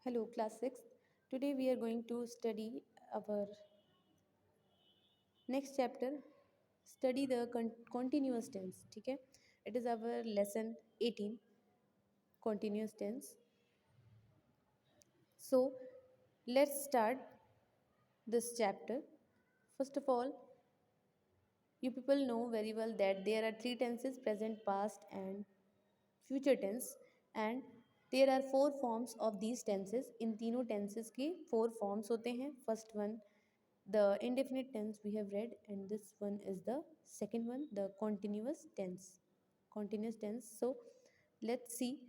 Hello, class 6. Today we are going to study our next chapter. Study the continuous tense. ठीक है? It is our lesson 18, continuous tense. So let's start this chapter. First of all, you people know very well that there are three tenses: present, past, and future tense. And there are four forms of these tenses. इन तीनों tenses के four forms होते हैं. First one, the indefinite tense we have read, and this one is the second one, the continuous tense. So let's see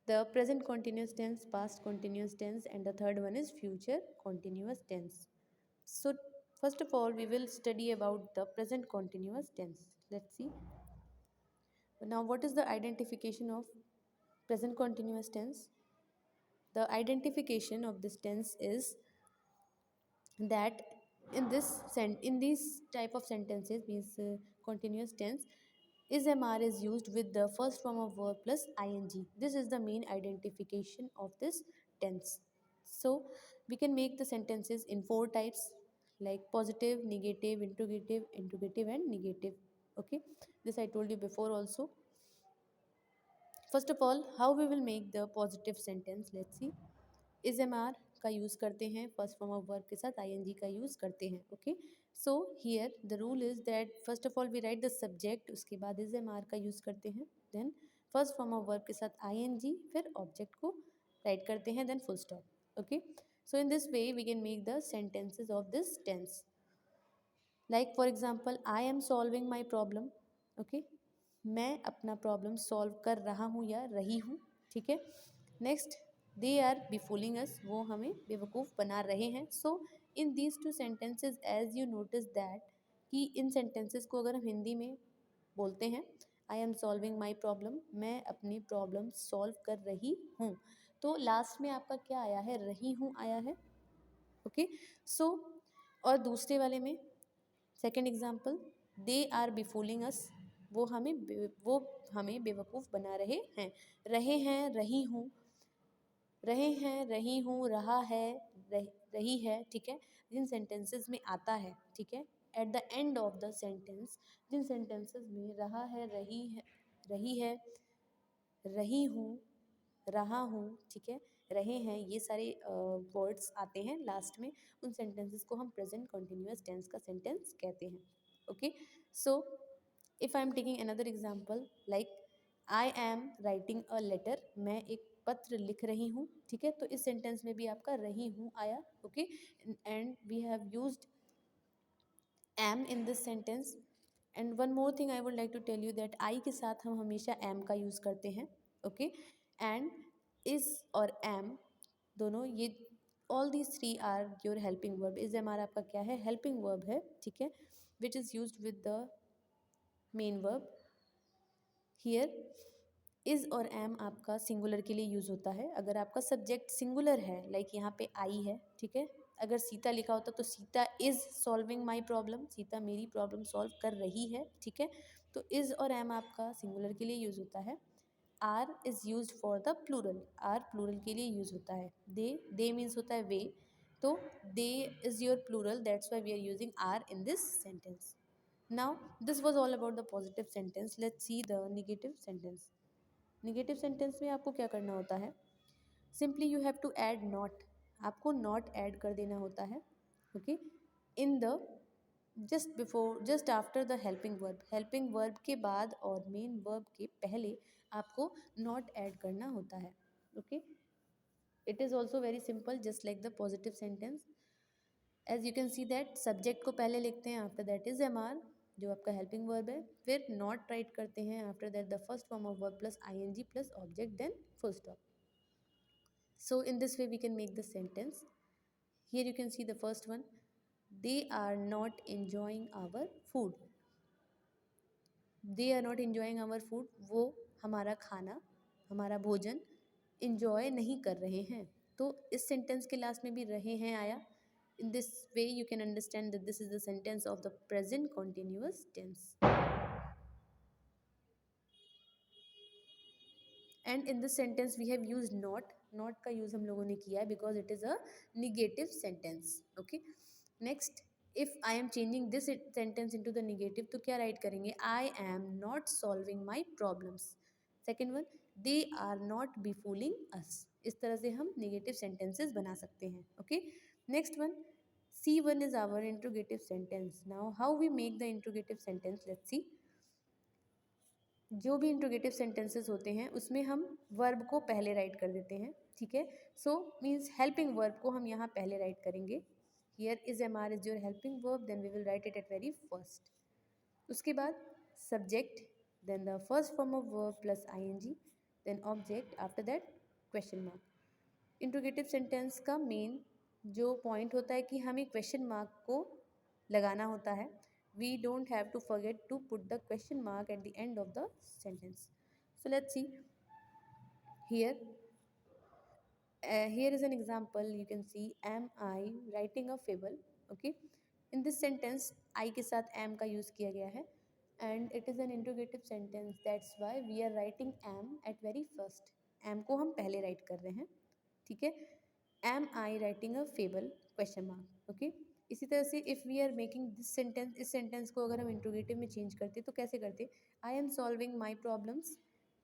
the present continuous tense, past continuous tense, and the third one is future continuous tense. So first of all we will study about the present continuous tense. Let's see. Now what is the identification of present continuous tense? The identification of this tense is that in these type of sentences means continuous tense, is is used with the first form of verb plus ing. This is the main identification of this tense. So we can make the sentences in four types, like positive, negative, interrogative and negative. Okay, this I told you before also. First of all, how we will make the positive sentence? Let's see. Is am are का use करते हैं, first form of verb के साथ आई N जी का use करते हैं. Okay, so here the rule is that first of all we write the subject, उसके बाद इज एम आर का यूज़ करते हैं, then first form of verb के साथ आई एन जी, फिर ऑब्जेक्ट को राइट करते हैं, then full stop. Okay, so in this way we can make the sentences of this tense. Like for example, I am solving my problem. Okay, मैं अपना problem solve कर रहा हूँ या रही हूँ. ठीक है. Next, they are be fooling us, वो हमें बेवकूफ़ बना रहे हैं. So in these two sentences as you notice that कि इन सेंटेंसेस को अगर हम हिंदी में बोलते हैं, आई एम सॉल्विंग माई प्रॉब्लम, मैं अपनी प्रॉब्लम सॉल्व कर रही हूँ, तो लास्ट में आपका क्या आया है? रही हूँ आया है. ओके, सो और दूसरे वाले में second example, they are be fooling us, वो हमें बेवकूफ़ बना रहे हैं. रही हूँ, रहे हैं, रही हूँ, रहा है, रही है. ठीक है, जिन सेंटेंसेस में आता है, ठीक है, at the end of the sentence जिन सेंटेंसेस में रहा है, रही है, रही हूँ, रहा हूँ, ठीक है, रहे हैं, ये सारे वर्ड्स आते हैं लास्ट में, उन सेंटेंसेस को हम प्रेजेंट कंटिन्यूअस टेंस का सेंटेंस कहते हैं. Okay, so if I am taking another example, like I am writing a letter, मैं एक पत्र लिख रही हूँ. ठीक है, तो इस सेंटेंस में भी आपका रही हूँ आया. Okay, and we have used am in this sentence. And one more thing I would like to tell you that I के साथ हम हमेशा एम का यूज़ करते हैं. ओके, एंड इज और एम दोनों, ये all these three are your helping verb. Is am are आपका क्या है? हेल्पिंग वर्ब है. ठीक है, which is used with the main verb. Here is और एम आपका सिंगुलर के लिए यूज़ होता है. अगर आपका सब्जेक्ट सिंगुलर है, लाइक यहाँ पे आई है, ठीक है, अगर सीता लिखा होता तो Sita is solving my problem, Sita मेरी प्रॉब्लम सॉल्व कर रही है. ठीक है, तो इज़ और एम आपका सिंगुलर के लिए यूज़ होता है. Are is use for the plural, are plural के लिए यूज़ होता है. दे मीन्स होता है वे, तो they is your plural, that's why we are using are in this sentence. Now, this was all about the positive sentence. Let's see the negative sentence. Negative sentence में आपको क्या करना होता है? Simply you have to add not. आपको not add कर देना होता है. Okay, in the just after the helping verb. Helping verb के बाद और main verb के पहले आपको not add करना होता है. Okay, it is also very simple, just like the positive sentence. As you can see that subject को पहले लिखते हैं, after that is am are जो आपका हेल्पिंग वर्ब है, फिर नॉट राइट करते हैं, after that the first form of verb plus I N G plus object, then full stop. So in this way we can make the sentence. Here you can see the first one, they are not enjoying our food. They are not enjoying our food, वो हमारा खाना, हमारा भोजन enjoy नहीं कर रहे हैं. तो इस सेंटेंस के लास्ट में भी रहे हैं आया. In this way, you can understand that this is the sentence of the present continuous tense. And in this sentence, we have used not. Not का यूज़ हम लोगों ने किया है because it is a negative sentence. Okay, next, if I am changing this sentence into the negative तो क्या write करेंगे? I am not solving my problems. Second one, they are not be fooling us. इस तरह से हम negative sentences बना सकते हैं. Okay, next one, C1 is our interrogative sentence. Now, how we make the interrogative sentence? Let's see. जो भी interrogative sentences होते हैं उसमें हम वर्ब को पहले राइट कर देते हैं. ठीक है, सो मीन्स हेल्पिंग वर्ब को हम यहाँ पहले राइट करेंगे. Here is am are is your helping verb, then we will write it at very first. उसके बाद subject, then the first form of verb plus ING, then object, after that question mark. Interrogative sentence का main जो point होता है कि हमें question mark को लगाना होता है. We don't have to forget to put the question mark at the end of the sentence. So let's see here. Here is an example. You can see, am I writing a fable? Okay, in this sentence I के साथ am का use किया गया है and it is an interrogative sentence. That's why we are writing am at very first. am को हम पहले write कर रहे हैं. ठीक है, am I writing a fable? Question mark. Okay, इसी तरह से if we are making this sentence, इस सेंटेंस को अगर हम इंट्रोगेटिव में चेंज करते तो कैसे करते? I am solving my problems,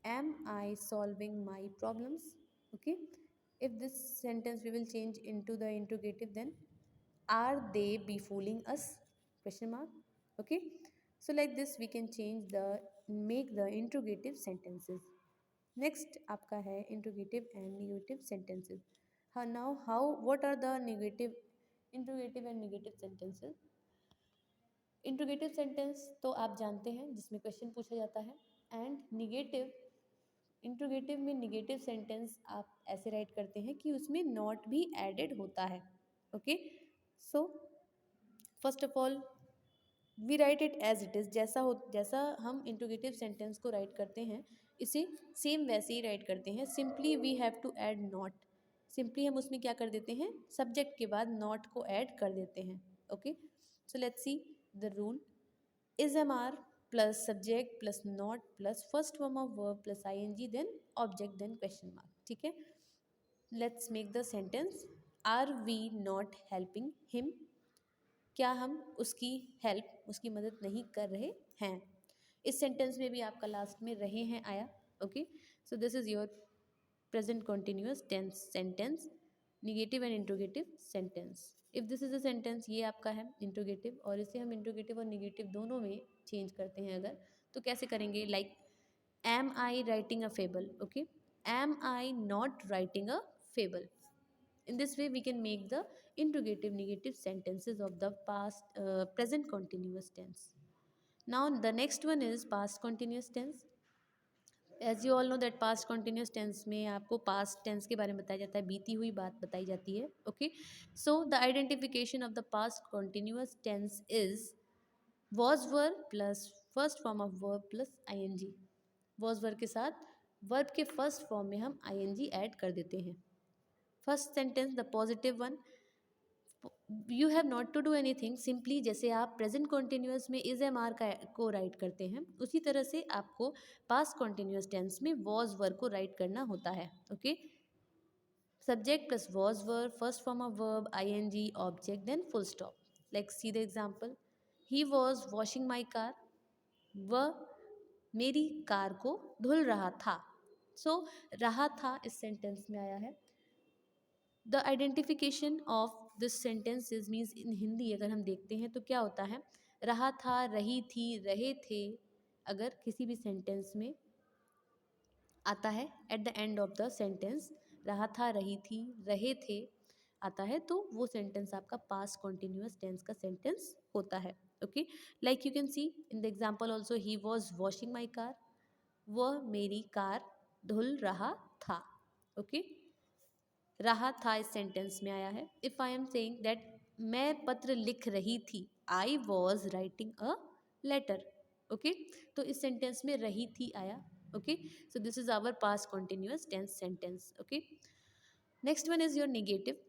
am I solving my problems. Okay, if this sentence we will change into the interrogative, then are they be fooling us? Question mark. Okay, so like this we can change the, make the interrogative sentences. Next आपका है interrogative and negative sentences. How what are the negative, interrogative and negative sentences? Interrogative sentence तो आप जानते हैं जिसमें question पूछा जाता है. एंड निगेटिव, इंट्रोगेटिव में निगेटिव सेंटेंस आप ऐसे राइट करते हैं कि उसमें नॉट भी एडेड होता है. Okay, so first of all we write it as it is. जैसा हम इंट्रोगेटिव सेंटेंस को राइट करते हैं इसे सेम वैसे ही राइट करते हैं. Simply we have to add not. Simply हम उसमें क्या कर देते हैं? सब्जेक्ट के बाद नॉट को ऐड कर देते हैं. Okay, so let's see the rule. Is am are plus subject plus not plus first form of verb plus ING, then object, then question mark. ठीक है, let's make the sentence. Are we not helping him? क्या हम उसकी help, उसकी मदद नहीं कर रहे हैं? इस सेंटेंस में भी आपका लास्ट में रहे हैं आया. Okay, so this is your present continuous tense sentence, negative and interrogative sentence. If this is a sentence, ये आपका है इंट्रोगेटिव और इसे हम इंट्रोगेटिव और निगेटिव दोनों में चेंज करते हैं अगर, तो कैसे करेंगे? Like am I writing a fable? Okay, am I not writing a fable? In this way, we can make the interrogative negative sentences of the past, present continuous tense. Now, the next one is past continuous tense. As you all know that past continuous tense में आपको past tense के बारे में बताया जाता है, बीती हुई बात बताई जाती है. Okay, so the identification of the past continuous tense is was verb plus first form of verb plus ING. was verb के साथ verb के first form में हम ING ऐड कर देते हैं. First sentence the positive one, you have not to do anything. Simply जैसे आप प्रेजेंट कॉन्टिन्यूस में इज एम आर का को राइट करते हैं उसी तरह से आपको पास्ट कॉन्टिन्यूस टेंस में वॉज वर्ब को राइट करना होता है. Okay, subject plus was verb, first form of verb ING, object, then full stop. Like see the example. He was washing my car. वह मेरी कार को धुल रहा था. सो रहा था इस सेंटेंस में आया है. The identification of this sentences means in Hindi अगर हम देखते हैं तो क्या होता है? रहा था, रही थी, रहे थे, अगर किसी भी सेंटेंस में आता है at the end of the sentence, रहा था, रही थी, रहे थे आता है, तो वो सेंटेंस आपका पास्ट कॉन्टिन्यूअस टेंस का सेंटेंस होता है. Okay, like you can C in the example also, he was washing my car. वह मेरी कार धुल रहा था. ओके, रहा था इस सेंटेंस में आया है. If I am saying that मैं पत्र लिख रही थी, I was writing a letter. Okay, तो इस सेंटेंस में रही थी आया. Okay, so this is our past continuous tense sentence. Okay, next one is your negative.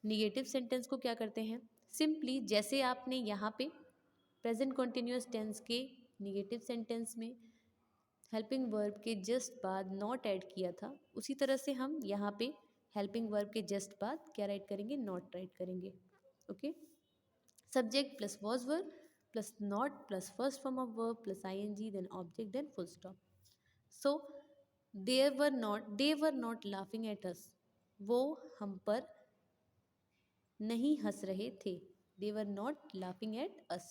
Negative sentence को क्या करते हैं? सिंपली जैसे आपने यहाँ पे प्रेजेंट कॉन्टिन्यूअस टेंस के निगेटिव सेंटेंस में हेल्पिंग वर्ब के जस्ट बाद नॉट ऐड किया था, उसी तरह से हम यहाँ पे हेल्पिंग वर्ब के जस्ट बाद क्या राइट करेंगे, नॉट राइट करेंगे. Okay, subject plus was verb plus not plus first form of verb plus ing then object then full stop. So they were not laughing at us. वो हम पर नहीं हंस रहे थे. They were not laughing at us.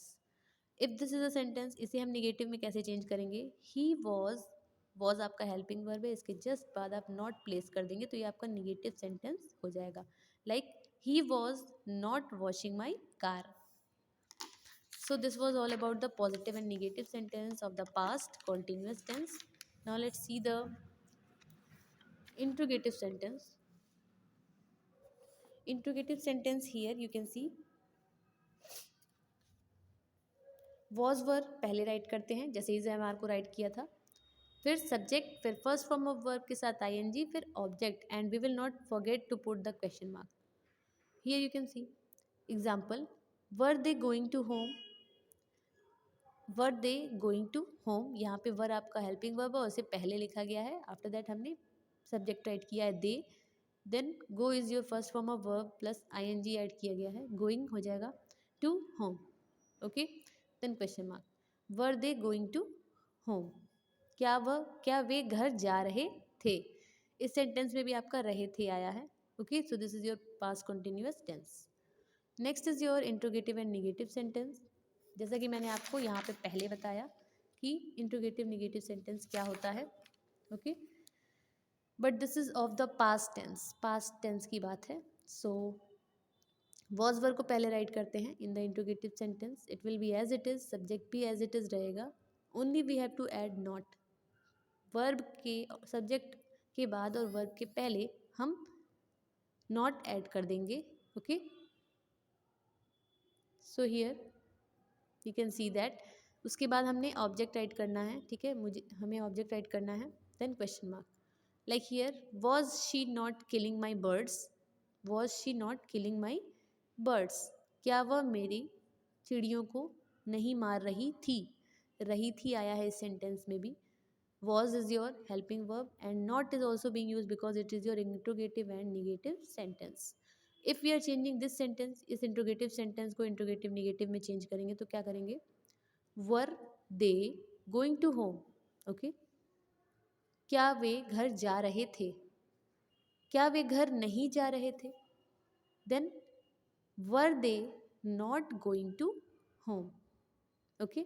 If this is a sentence, इसे हम negative में कैसे चेंज करेंगे? He was आपका हेल्पिंग वर्ब है, इसके जस्ट बाद आप नॉट प्लेस कर देंगे तो ये आपका नेगेटिव सेंटेंस हो जाएगा. Like he was not washing my car. So this was all about the positive and negative sentence of the past continuous tense. Now let's see the interrogative sentence. Interrogative sentence, here you can see was वर पहले write करते हैं जैसे ही जैमार को right किया था, फिर subject, फिर first form of verb के साथ आईएनजी, फिर object, and we will not forget to put the question mark. Here you can see example, were they going to home. Were they going to home, यहाँ पे वर आपका helping verb है और उसे पहले लिखा गया है. आफ्टर दैट हमने सब्जेक्ट राइट किया है they, then go is your first form of verb plus ING add किया गया है, गोइंग हो जाएगा to home. Okay, then question mark, were they going to home, क्या वे घर जा रहे थे. इस सेंटेंस में भी आपका रहे थे आया है. Okay, so this is your past continuous tense. Next is your interrogative and negative sentence. जैसा कि मैंने आपको यहाँ पे पहले बताया कि इंट्रोगेटिव निगेटिव सेंटेंस क्या होता है. Okay, but this is of the past tense की बात है. सो वॉज वर्ब को पहले राइट करते हैं in the interrogative sentence. It will be as it is, subject भी एज इट इज रहेगा. Only we have to add not. Verb के सब्जेक्ट के बाद और वर्ब के पहले हम नॉट ऐड कर देंगे. Okay, so here you can see that. उसके बाद हमने ऑब्जेक्ट राइट करना है. ठीक है, हमें ऑब्जेक्ट राइट करना है. Then question mark, like here, was she not killing my birds. Was she not killing my birds, क्या वह मेरी चिड़ियों को नहीं मार रही थी. रही थी आया है इस सेंटेंस में भी. was is your helping verb and not is also being used because it is your interrogative and negative sentence. If we are changing this sentence, इस interrogative sentence को interrogative negative में change करेंगे तो क्या करेंगे, were they going to home. okay, क्या वे घर जा रहे थे, क्या वे घर नहीं जा रहे थे. then were they not going to home. okay,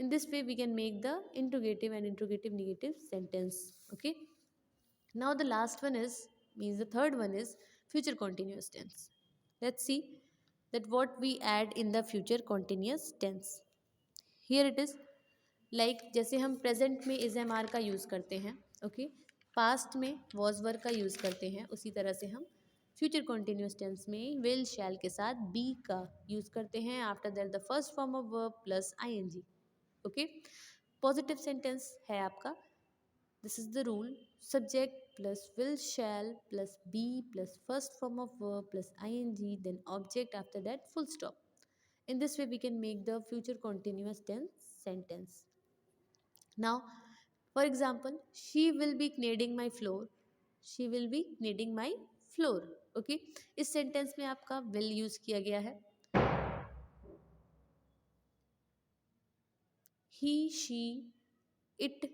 in this way we can make the interrogative and interrogative negative sentence. okay, now the last one is, means the third one is future continuous tense. Let's see that what we add in the future continuous tense. Here it is, like जैसे हम present में is am are का use करते हैं. Okay, past में was were का use करते हैं, उसी तरह से हम फ्यूचर कॉन्टिन्यूस टेंस में विल शैल के साथ बी का यूज़ करते हैं. After that the first form of verb plus I N G. Okay, positive sentence है आपका. This is the rule, subject plus will shall plus be plus first form of verb plus I N G then object, after that full stop. In this way we can make the future continuous tense sentence. Now for example, she will be kneading my floor. She will be kneading my floor. okay, इस sentence में आपका will use किया गया है. he she it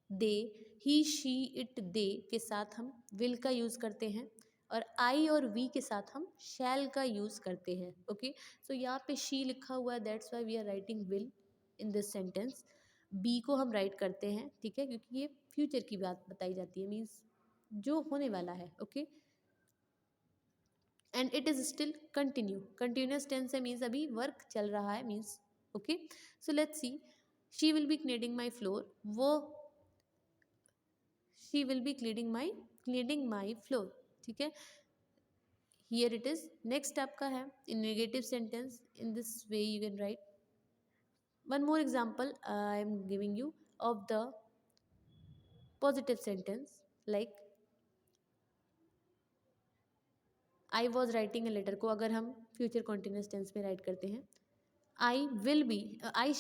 they, he she it they के साथ हम will का यूज़ करते हैं और आई और वी के साथ हम शैल का यूज़ करते हैं. ओके, सो यहाँ पे शी लिखा हुआ है, that's why we are writing will in this sentence. Be को हम राइट करते हैं, ठीक है, क्योंकि ये फ्यूचर की बात बताई जाती है, मीन्स जो होने वाला है. Okay, and it is still continuous tense है, मीन्स अभी वर्क चल रहा है, means. Okay, so let's see, she will be cleaning my floor. She will be cleaning my floor. ठीक है, हियर इट इज. नेक्स्ट आपका है in negative sentence. In this way you can write one more example I am giving you of the positive sentence. Like I was writing a letter को अगर हम future continuous tense में write करते हैं, I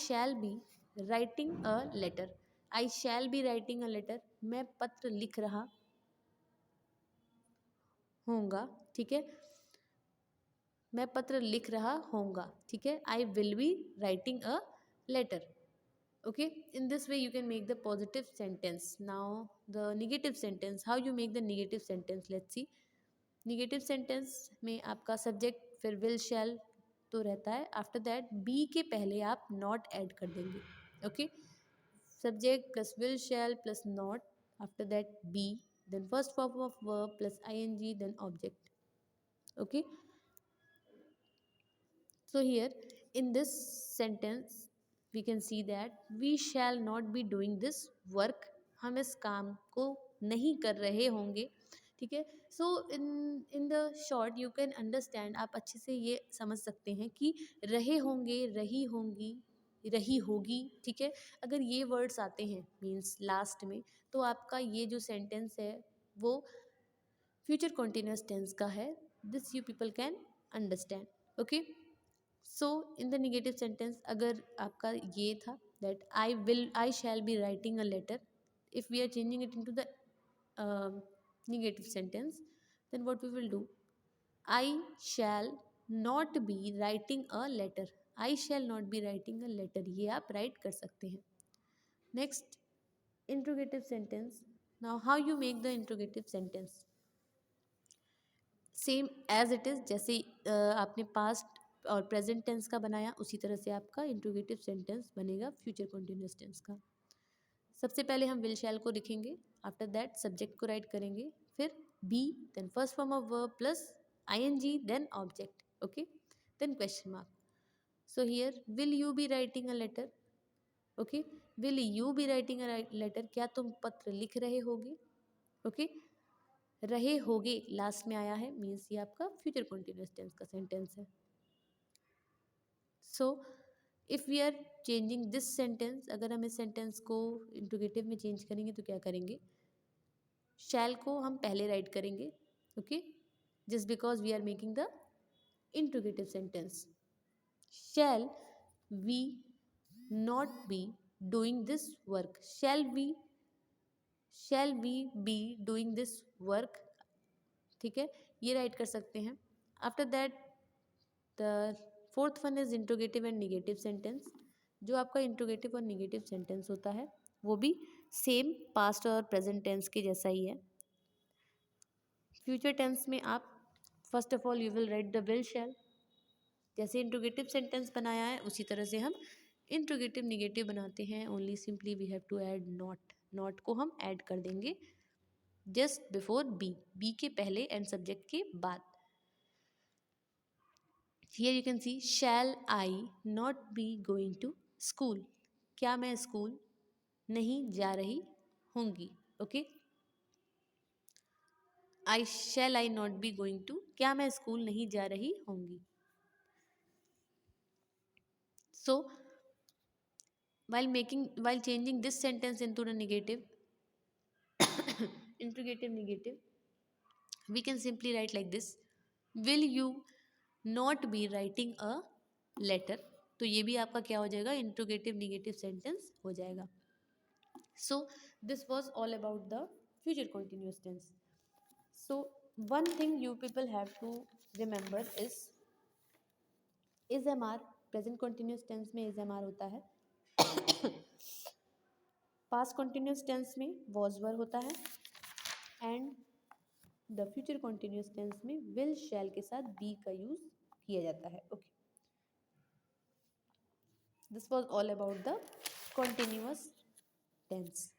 shall be writing a letter. I shall be writing a letter, मैं पत्र लिख रहा होगा, ठीक है, मैं पत्र लिख रहा होऊंगा, ठीक है, I will be writing a letter. Okay, in this way you can make the positive sentence. Now the negative sentence, how you make the negative sentence, let's see. Negative sentence में आपका subject फिर will shall तो रहता है, after that be के पहले आप not add कर देंगे. Okay, subject plus will shall plus not, after that be, then first form of verb plus ing, then object. Okay, so here in this sentence we can see that we shall not be doing this work, हम इस काम को नहीं कर रहे होंगे, ठीक है. So in the short you can understand, आप अच्छे से ये समझ सकते हैं कि रहे होंगे, रही होंगी, रही होगी, ठीक है. अगर ये वर्ड्स आते हैं मीन्स लास्ट में, तो आपका ये जो सेंटेंस है वो फ्यूचर कॉन्टिन्यूस टेंस का है. This you people can understand. Okay, so in the negative sentence अगर आपका ये था that I shall be writing a letter, if we are changing it into the negative sentence, then what we will do, I shall not be writing a letter, I shall not be writing a letter, ये आप write कर सकते हैं. Next, interrogative sentence. Now how you make the interrogative sentence, same as it is, जैसे आपने past और present tense का बनाया उसी तरह से आपका इंट्रोगेटिव सेंटेंस बनेगा फ्यूचर कॉन्टिन्यूस टेंस का. सबसे पहले हम विल शैल को लिखेंगे, आफ्टर दैट सब्जेक्ट को राइट करेंगे, फिर be, then first form of verb plus ing, then object. Okay, then question mark. So here will you be writing a letter. Okay, will you be writing a letter, क्या तुम पत्र लिख रहे होगे. Okay, रहे होगे लास्ट में आया है मीन्स ये आपका फ्यूचर कॉन्टिन्यूस टेंस का सेंटेंस है. So if we are changing this sentence, अगर हम इस सेंटेंस को इंट्रोगेटिव में चेंज करेंगे तो क्या करेंगे, शैल को हम पहले राइट करेंगे. Okay, just because we are making the interrogative sentence. Shall we not be doing this work, shall we be doing this work, ठीक है, ये राइट कर सकते हैं. After that the fourth one is interrogative and negative sentence. जो आपका interrogative और negative sentence होता है वो भी सेम पास्ट और प्रेजेंट टेंस के जैसा ही है. फ्यूचर टेंस में आप first of all you will write the will शैल, जैसे इंट्रोगेटिव सेंटेंस बनाया है उसी तरह से हम इंट्रोगेटिव निगेटिव बनाते हैं. Only simply we have to add not, not को हम ऐड कर देंगे जस्ट बिफोर बी, बी के पहले एंड सब्जेक्ट के बाद. Here you can see shall I not be going to school, क्या मैं स्कूल नहीं जा रही होंगी. Okay, I not be going to, क्या मैं स्कूल नहीं जा रही होंगी. सो while changing this sentence into the negative interrogative negative, we can simply write like this, will you not be writing a letter. तो ये भी आपका क्या हो जाएगा, इंट्रोगेटिव निगेटिव सेंटेंस हो जाएगा. So this was all about the future continuous tense. So one thing you people have to remember is am are. Present continuous tense में इज एम आर होता है, पास्ट कॉन्टिन्यूस टेंस में was were होता है, and the future continuous tense में will shall के साथ be का यूज किया जाता है. Okay, this was all about the continuous tense.